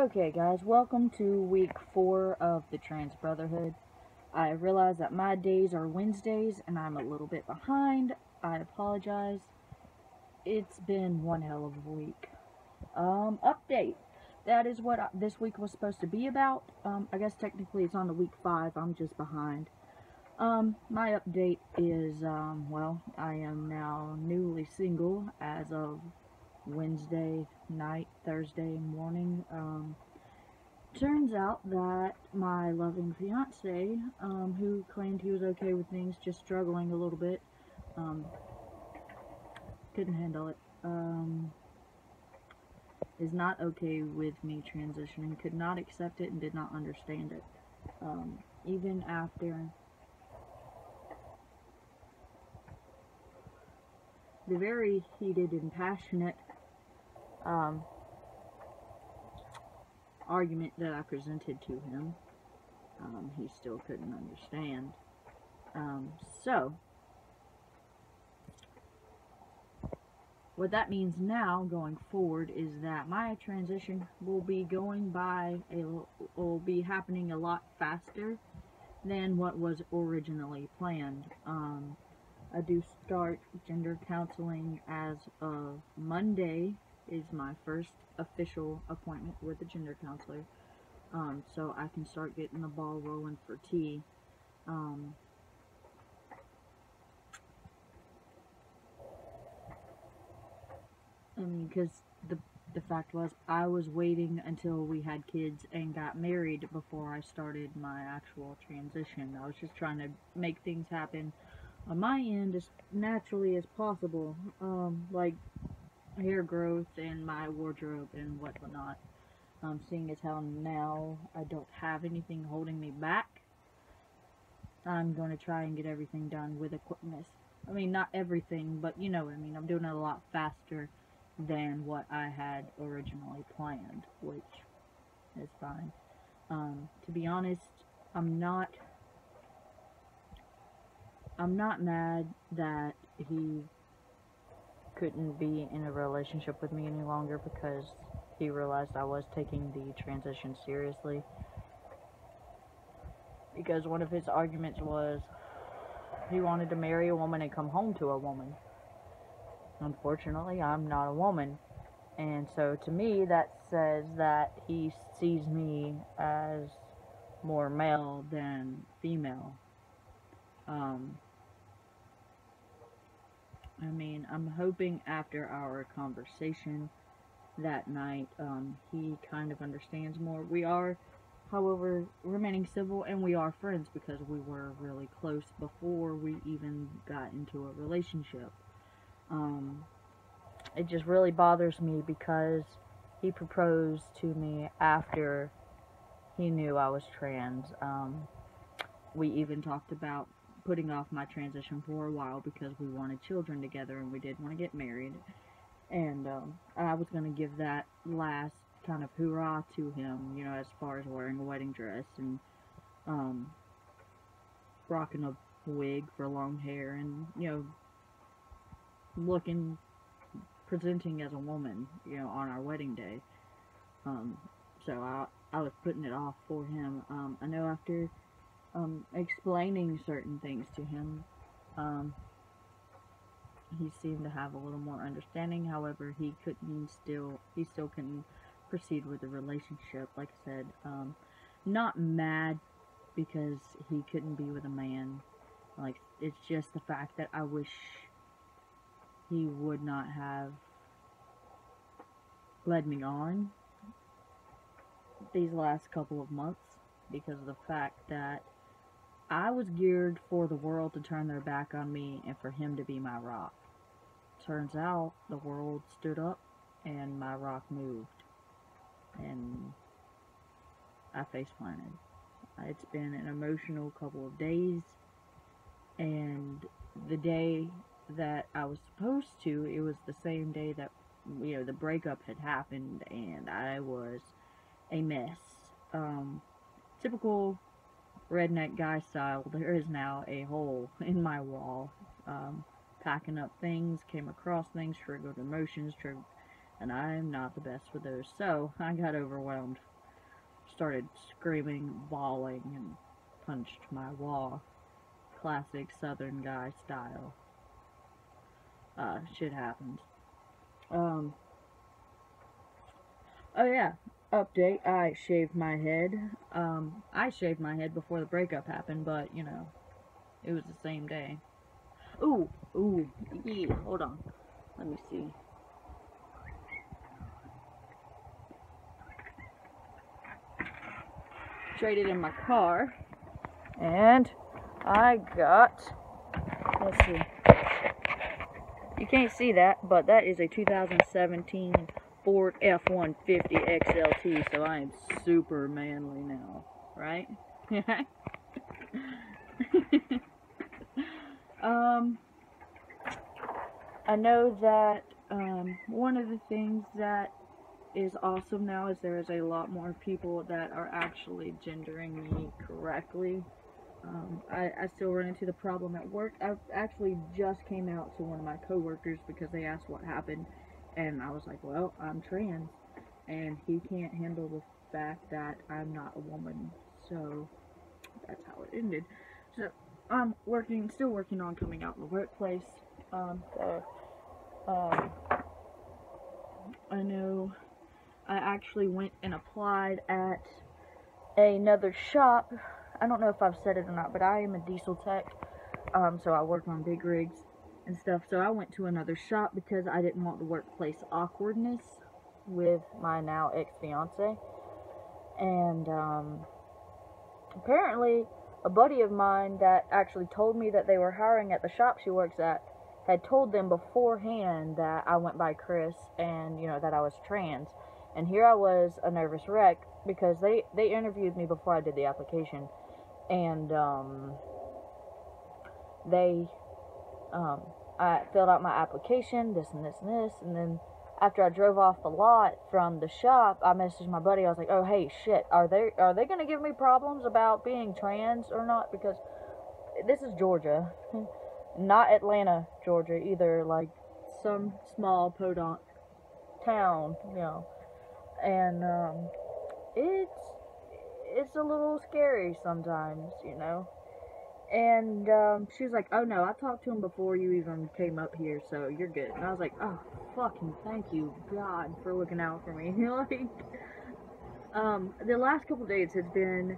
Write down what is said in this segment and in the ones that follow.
Okay guys, welcome to week 4 of the Trans Brotherhood. I realize that my days are Wednesdays and I'm a little bit behind. I apologize. It's been one hell of a week. Update. That is what this week was supposed to be about. I guess technically it's on to week 5, I'm just behind. My update is, well, I am now newly single as of Wednesday night, Thursday morning. Turns out that my loving fiance, who claimed he was okay with things, just struggling a little bit, couldn't handle it, is not okay with me transitioning, could not accept it, and did not understand it. Even after the very heated and passionate, argument that I presented to him, he still couldn't understand. So, what that means now, going forward, is that my transition will be happening a lot faster than what was originally planned. I do start gender counseling as of Monday, is my first official appointment with a gender counselor, so I can start getting the ball rolling for T. I mean, because the fact was, I was waiting until we had kids and got married before I started my actual transition. I was just trying to make things happen on my end as naturally as possible, like hair growth and my wardrobe and whatnot. Seeing as how now I don't have anything holding me back, I'm going to try and get everything done with a quickness. I mean, not everything, but you know what I mean. I'm doing it a lot faster than what I had originally planned, which is fine. To be honest, I'm not mad that he couldn't be in a relationship with me any longer, because he realized I was taking the transition seriously. Because one of his arguments was he wanted to marry a woman and come home to a woman. Unfortunately, I'm not a woman, and so to me that says that he sees me as more male than female. I mean, I'm hoping after our conversation that night, he kind of understands more. We are, however, remaining civil, and we are friends because we were really close before we even got into a relationship. It just really bothers me because he proposed to me after he knew I was trans. We even talked about putting off my transition for a while because we wanted children together and we did want to get married. And I was going to give that last kind of hoorah to him, you know, as far as wearing a wedding dress and rocking a wig for long hair and, you know, presenting as a woman, you know, on our wedding day. So I was putting it off for him. I know after explaining certain things to him, he seemed to have a little more understanding. However, he still couldn't proceed with the relationship. Like I said, not mad because he couldn't be with a man. Like, it's just the fact that I wish he would not have led me on these last couple of months, because of the fact that I was geared for the world to turn their back on me and for him to be my rock. Turns out the world stood up and my rock moved, and I face planted. It's been an emotional couple of days, and the day that I was supposed to, it was the same day that, you know, the breakup had happened, and I was a mess. Typical redneck guy style, there is now a hole in my wall. Packing up things, came across things, triggered emotions, and I'm not the best with those, so I got overwhelmed started screaming, bawling, and punched my wall. Classic Southern guy style. Shit happens. Oh yeah, update. I shaved my head. I shaved my head before the breakup happened, but you know, it was the same day. Ooh, yeah. Hold on. Let me see. Traded in my car, and I got. Let's see. You can't see that, but that is a 2017 Ford F-150 XLT, so I am super manly now, right? I know that, one of the things that is awesome now is there is a lot more people that are actually gendering me correctly. I still run into the problem at work. I actually just came out to one of my coworkers because they asked what happened, and I was like, well, I'm trans, and he can't handle the fact that I'm not a woman, so that's how it ended. So I'm still working on coming out in the workplace. I know I actually went and applied at another shop. I don't know if I've said it or not, but I am a diesel tech, so I work on big rigs and stuff. So I went to another shop because I didn't want the workplace awkwardness with my now ex-fiance. And apparently a buddy of mine that actually told me that they were hiring at the shop she works at had told them beforehand that I went by Chris and, you know, that I was trans. And here I was, a nervous wreck, because they interviewed me before I did the application. And, I filled out my application, this and this and this, and then after I drove off the lot from the shop, I messaged my buddy. I was like, oh, hey, shit, are they gonna give me problems about being trans or not? Because this is Georgia, not Atlanta, Georgia, either, like some small podunk town, you know, and, it's a little scary sometimes, you know. And she was like, oh no, I talked to him before you even came up here, so you're good. And I was like, oh, fucking thank you, God, for looking out for me. Like, the last couple days has been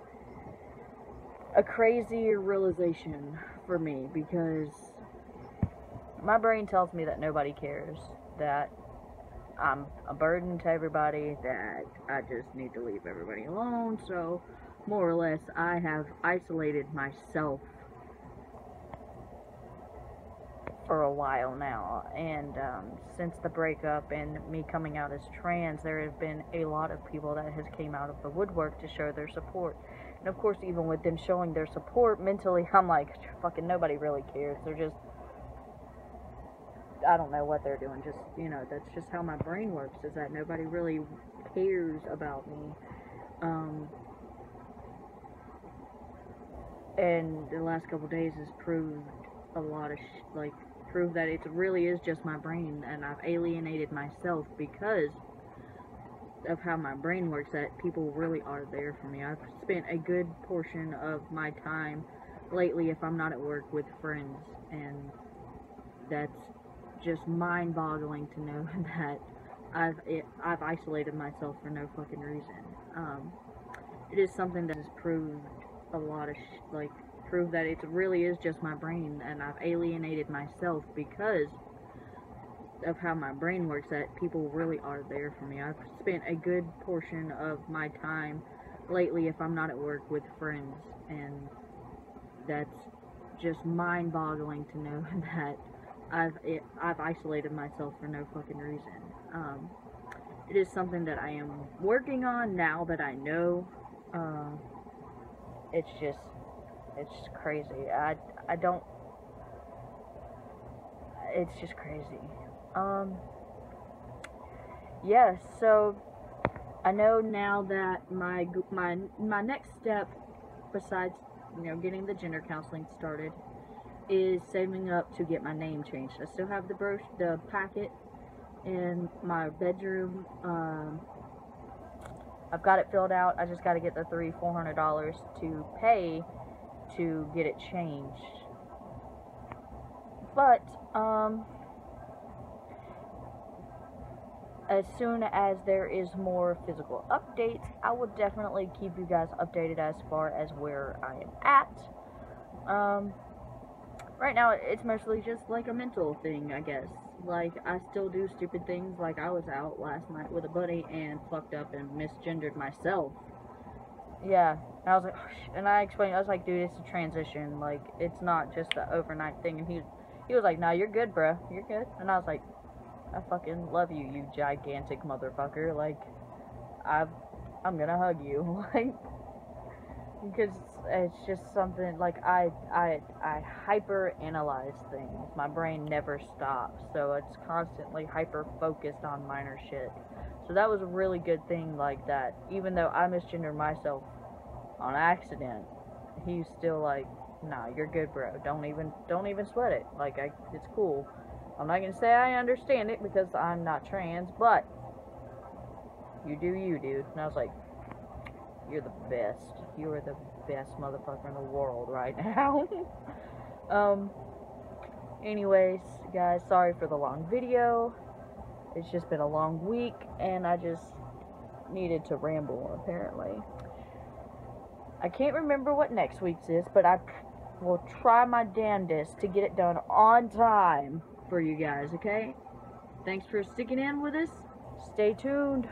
a crazy realization for me, because my brain tells me that nobody cares, that I'm a burden to everybody, that I just need to leave everybody alone. So more or less I have isolated myself for a while now, and since the breakup and me coming out as trans, there have been a lot of people that has came out of the woodwork to show their support. And of course, even with them showing their support, mentally I'm like, fucking nobody really cares. They're just, I don't know what they're doing. Just, you know, that's just how my brain works, is that nobody really cares about me. And the last couple days has proved a lot of prove that it really is just my brain, and I've alienated myself because of how my brain works, that people really are there for me. I've spent a good portion of my time lately, if I'm not at work, with friends, and that's just mind-boggling to know that I've isolated myself for no fucking reason. It is something that has proved a lot of prove that it really is just my brain, and I've alienated myself because of how my brain works, that people really are there for me. I've spent a good portion of my time lately, if I'm not at work, with friends, and that's just mind-boggling to know that I've isolated myself for no fucking reason. It is something that I am working on now that I know. It's just crazy. I don't, it's just crazy. Yes, yeah, so I know now that my next step, besides, you know, getting the gender counseling started, is saving up to get my name changed. I still have the packet in my bedroom. I've got it filled out. I just got to get the $400 to pay to get it changed. But, as soon as there is more physical updates, I will definitely keep you guys updated as far as where I am at. Right now, it's mostly just like a mental thing, I guess. Like, I still do stupid things, like I was out last night with a buddy and fucked up and misgendered myself. Yeah, and I was like, oh, and I explained, I was like, dude, it's a transition, like, it's not just an overnight thing, and he was like, nah, you're good, bro, you're good, and I was like, I fucking love you, you gigantic motherfucker, like, I'm gonna hug you, like, because it's just something, like, I hyper analyze things. My brain never stops, so it's constantly hyper focused on minor shit. So that was a really good thing, like that. Even though I misgendered myself on accident, he's still like, nah, you're good, bro. Don't even sweat it. Like, it's cool. I'm not gonna say I understand it because I'm not trans, but you do you, dude. And I was like, you're the best. You are the best motherfucker in the world right now. Anyways, guys, sorry for the long video. It's just been a long week, and I just needed to ramble, apparently. I can't remember what next week's is, but I will try my damnedest to get it done on time for you guys, okay? Thanks for sticking in with us. Stay tuned.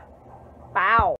Bow.